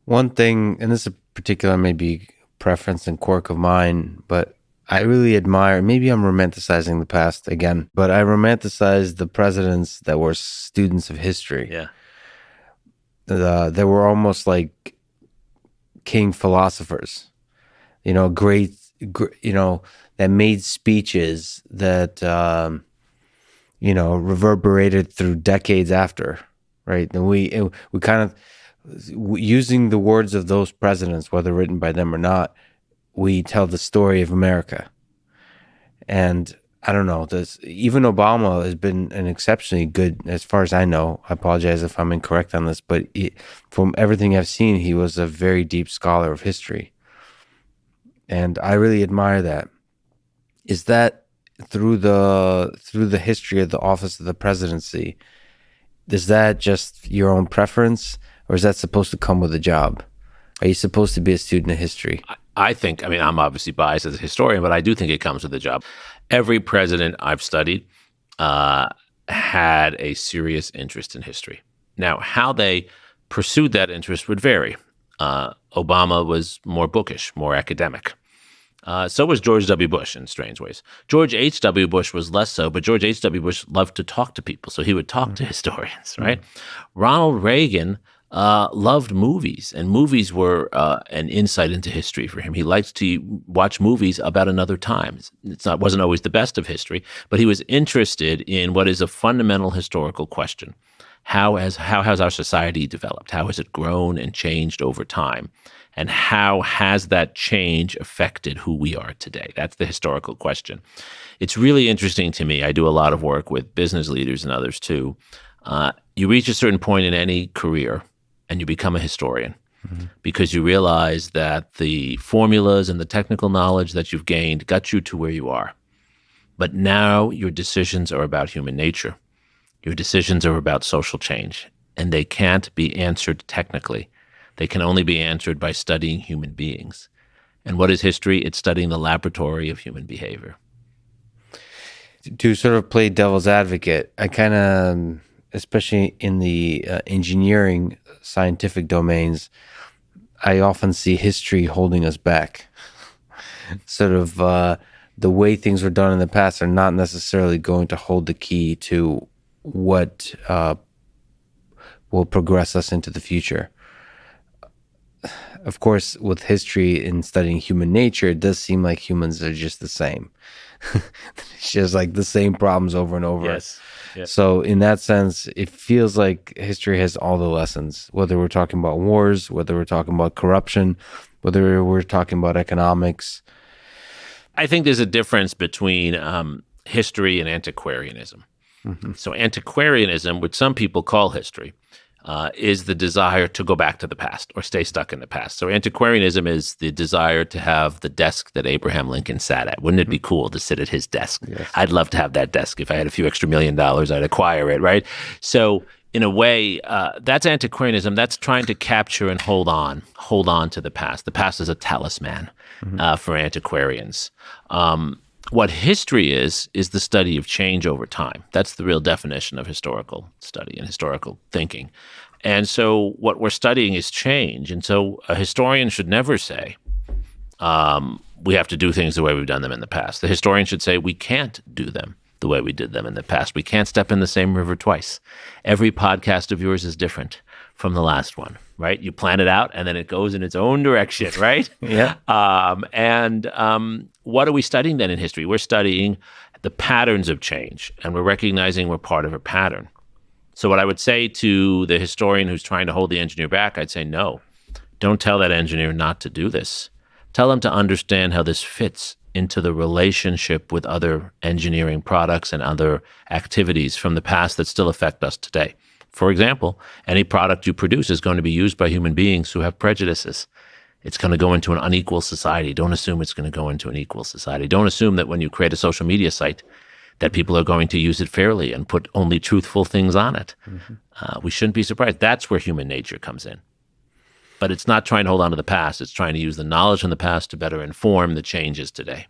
One thing, and this is a particular maybe preference and quirk of mine, but I really admire, maybe I'm romanticizing the past again, but I romanticize the presidents that were students of history. Yeah. They were almost like king philosophers, great, that made speeches that, reverberated through decades after, right? And we kind of, using the words of those presidents, whether written by them or not, we tell the story of America. And I don't know, even Obama has been an exceptionally good, as far as I know. I apologize if I'm incorrect on this, but from everything I've seen, he was a very deep scholar of history. And I really admire that. Is that through the history of the office of the presidency, is that just your own preference, or is that supposed to come with a job? Are you supposed to be a student of history? I think, I'm obviously biased as a historian, but I do think it comes with a job. Every president I've studied had a serious interest in history. Now, how they pursued that interest would vary. Obama was more bookish, more academic. So was George W. Bush in strange ways. George H.W. Bush was less so, but George H.W. Bush loved to talk to people, so he would talk to historians, right? Ronald Reagan loved movies, and movies were an insight into history for him. He liked to watch movies about another time. Wasn't always the best of history, but he was interested in what is a fundamental historical question. How has our society developed? How has it grown and changed over time? And how has that change affected who we are today? That's the historical question. It's really interesting to me. I do a lot of work with business leaders and others too. You reach a certain point in any career and you become a historian because you realize that the formulas and the technical knowledge that you've gained got you to where you are. But now your decisions are about human nature. Your decisions are about social change, and they can't be answered technically. They can only be answered by studying human beings. And what is history? It's studying the laboratory of human behavior. To sort of play devil's advocate, I kind of, especially in the engineering scientific domains, I often see history holding us back. Sort of the way things were done in the past are not necessarily going to hold the key to what will progress us into the future. Of course, with history and studying human nature, it does seem like humans are just the same. It's just like the same problems over and over. Yes. Yep. So in that sense, it feels like history has all the lessons, whether we're talking about wars, whether we're talking about corruption, whether we're talking about economics. I think there's a difference between history and antiquarianism. So antiquarianism, which some people call history, is the desire to go back to the past or stay stuck in the past. So antiquarianism is the desire to have the desk that Abraham Lincoln sat at. Wouldn't it be cool to sit at his desk? Yes. I'd love to have that desk. If I had a few extra $1 million, I'd acquire it, right? So in a way, that's antiquarianism. That's trying to capture and hold on to the past. The past is a talisman for antiquarians. What history is the study of change over time. That's the real definition of historical study and historical thinking. And so what we're studying is change. And so a historian should never say, we have to do things the way we've done them in the past. The historian should say, we can't do them the way we did them in the past. We can't step in the same river twice. Every podcast of yours is different from the last one, right? You plan it out and then it goes in its own direction, right? Yeah. What are we studying then in history? We're studying the patterns of change, and we're recognizing we're part of a pattern. So what I would say to the historian who's trying to hold the engineer back, I'd say, no, don't tell that engineer not to do this. Tell them to understand how this fits into the relationship with other engineering products and other activities from the past that still affect us today. For example, any product you produce is going to be used by human beings who have prejudices. It's going to go into an unequal society. Don't assume it's going to go into an equal society. Don't assume that when you create a social media site that people are going to use it fairly and put only truthful things on it. We shouldn't be surprised. That's where human nature comes in. But it's not trying to hold on to the past. It's trying to use the knowledge from the past to better inform the changes today.